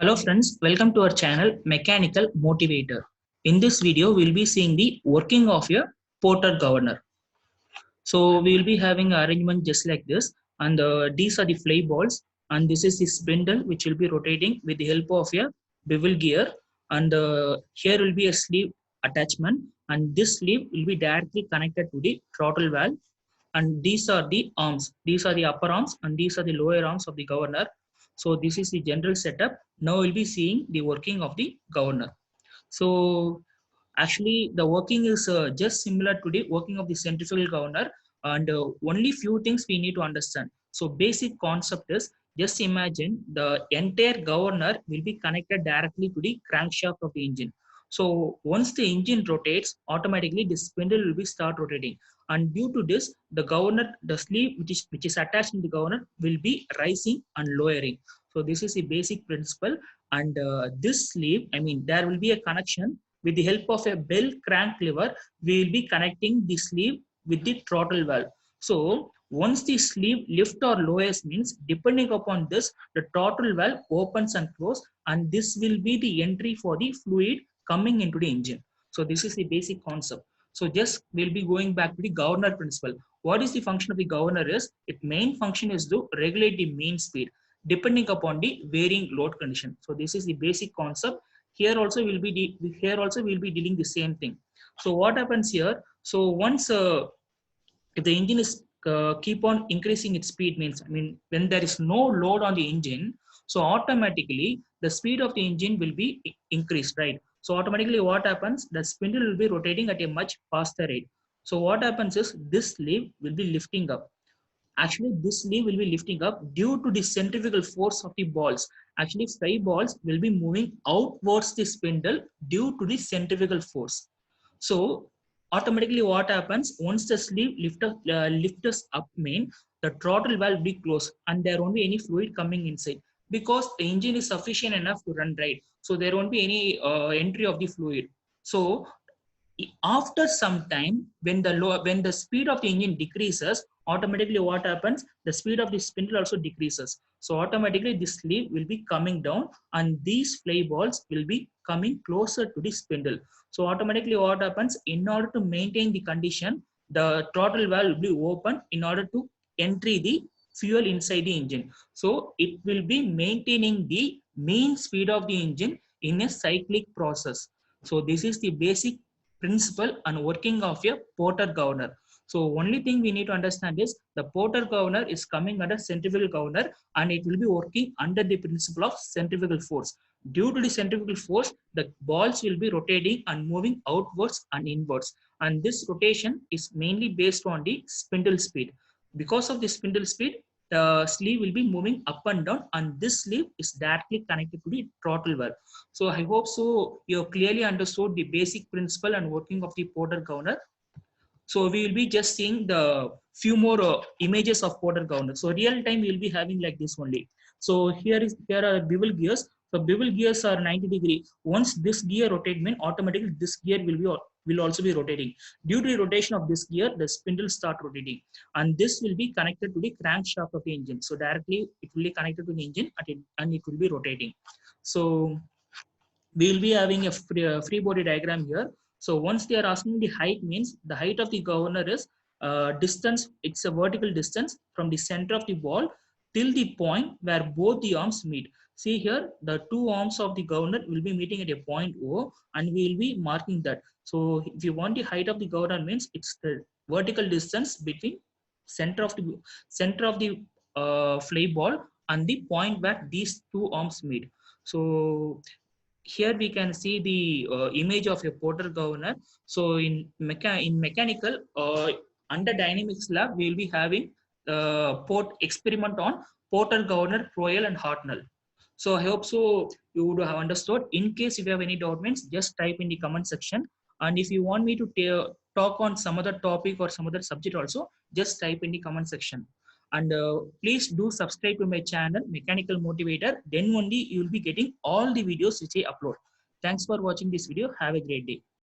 Hello friends, welcome to our channel Mechanical Motivator. In this video, we'll be seeing the working of a Porter governor. So we will be having an arrangement just like this, and these are the fly balls, and this is the spindle which will be rotating with the help of a bevel gear, and here will be a sleeve attachment, and this sleeve will be directly connected to the throttle valve, and these are the arms. These are the upper arms, and these are the lower arms of the governor. So this is the general setup. Now we'll be seeing the working of the governor. So actually the working is just similar to the working of the centrifugal governor, and only few things we need to understand. So basic concept is, just imagine the entire governor will be connected directly to the crankshaft of the engine. So once the engine rotates, automatically the spindle will be start rotating, and due to this the governor, the sleeve which is attached in the governor will be rising and lowering. So this is the basic principle. And this sleeve, I mean, there will be a connection with the help of a bell crank lever. We will be connecting the sleeve with the throttle valve. So once the sleeve lift or lowers means, depending upon this, the throttle valve opens and closes, and this will be the entry for the fluid coming into the engine. So this is the basic concept. So just we'll be going back to the governor principle. What is the function of the governor is, its main function is to regulate the main speed depending upon the varying load condition. So this is the basic concept. Here also we'll be dealing the same thing. So what happens here? So once if the engine is keep on increasing its speed means, I mean, when there is no load on the engine, so automatically the speed of the engine will be increased, right? So automatically what happens, the spindle will be rotating at a much faster rate. So what happens is, this sleeve will be lifting up. Actually this sleeve will be lifting up due to the centrifugal force of the balls. Actually fly balls will be moving outwards the spindle due to the centrifugal force. So automatically what happens, once the sleeve lifts up main, the throttle valve will be closed and there won't be any fluid coming inside, because the engine is sufficient enough to run, right? So there won't be any entry of the fluid. So after some time, when the speed of the engine decreases, automatically what happens, the speed of the spindle also decreases. So automatically this sleeve will be coming down, and these fly balls will be coming closer to the spindle. So automatically what happens, in order to maintain the condition, the throttle valve will be open in order to entry the fuel inside the engine. So it will be maintaining the mean speed of the engine in a cyclic process. So this is the basic principle and working of a Porter governor. So only thing we need to understand is, the Porter governor is coming under centrifugal governor, and it will be working under the principle of centrifugal force. Due to the centrifugal force, the balls will be rotating and moving outwards and inwards. And this rotation is mainly based on the spindle speed. Because of the spindle speed, the sleeve will be moving up and down, and this sleeve is directly connected to the throttle valve. So I hope so you have clearly understood the basic principle and working of the Porter governor. So we will be just seeing the few more images of Porter governor. So real time we will be having like this only. So here are bevel gears. So bevel gears are 90-degree. Once this gear rotates, mean automatically this gear will also be rotating. Due to the rotation of this gear, the spindle start rotating, and this will be connected to the crankshaft of the engine. So directly it will be connected to the engine, and it will be rotating. So we will be having a free body diagram here. So once they are asking the height, means the height of the governor is distance. It's a vertical distance from the center of the ball till the point where both the arms meet. See here, the two arms of the governor will be meeting at a point O, and we will be marking that. So if you want the height of the governor, means it's the vertical distance between center of the fly ball and the point where these two arms meet. So here we can see the image of a Porter governor. So in mechanical, under dynamics lab, we will be having port experiment on Porter governor, Royal and Hartnell. So I hope so you would have understood. In case if you have any doubt, means just type in the comment section. And if you want me to talk on some other topic or some other subject also, just type in the comment section. And please do subscribe to my channel Mechanical Motivator, then only you will be getting all the videos which I upload. Thanks for watching this video. Have a great day.